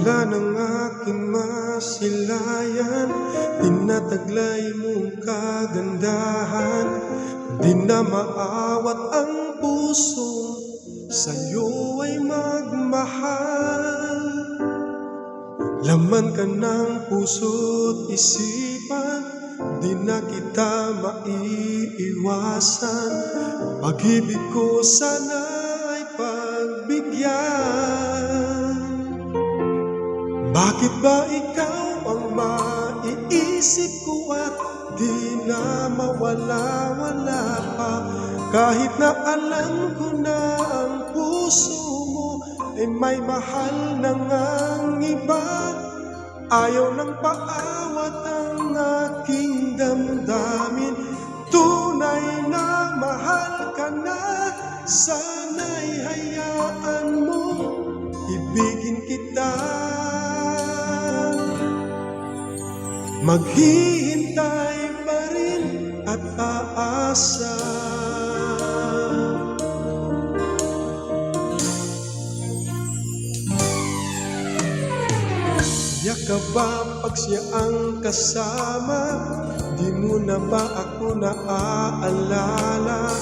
Mula ng aking masilayan, tinataglay mong kagandahan. Di na maawat ang puso, sa'yo ay magmahal. Laman ka ng puso't isipan, di na kita maiiwasan. Pag-ibig ko sana ay pagbigyan. Bakit ba ikaw ang maiisip ko at di na mawala-wala pa? Kahit na alam ko na ang puso mo ay may mahal na ngang iba. Ayaw nang paawat ang aking damdamin. Tunay na mahal ka na, sana'y hayaan mo ibigin kita. Maghihintay pa rin at aasa. Yakap ba pag siya ang kasama? Di mo na ba ako naaalala?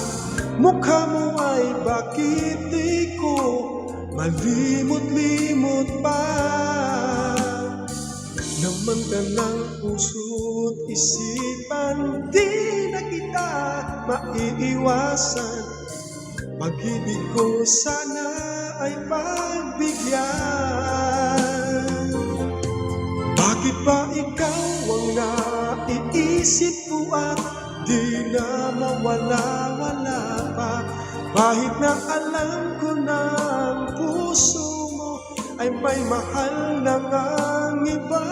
Mukha mo ay bakit di ko malimot-limot pa? Laman ka ng puso't isipan, di na kita maiiwasan. Pag-ibig ko sana ay pagbigyan. Bakit ba ikaw ang naiisip ko at di na mawala-wala pa? Kahit na alam ko na ang puso mo ay may mahal na ngang iba.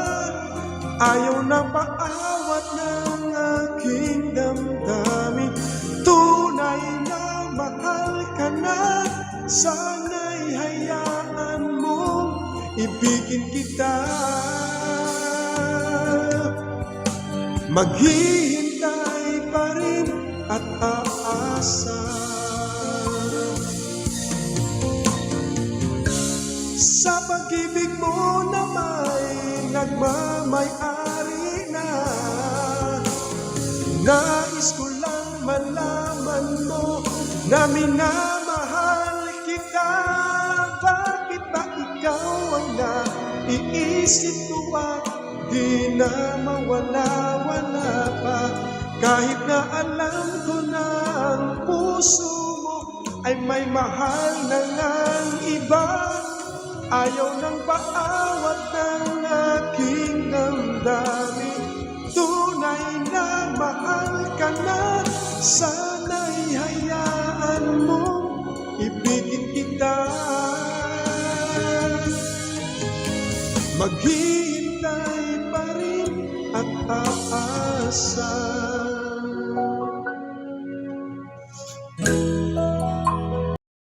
Ayaw na paawat ng aking damdamin. Tunay na mahal ka na, sana'y hayaan mong ibigin kita. Maghihintay pa rin at aasa. Sa pag-ibig mo na may nagmamay-ari na, nais ko lang malaman mo na minamahal kita. Bakit ba ikaw ang naiisip ko at di na mawala-wala pa? Kahit na alam ko na ang puso mo ay may mahal na ngang iba. Ayaw nang paawat ng aking damdamin. Tunay na mahal ka na, sana'y hayaan mo ibigin kita. Maghihintay pa rin at aasa.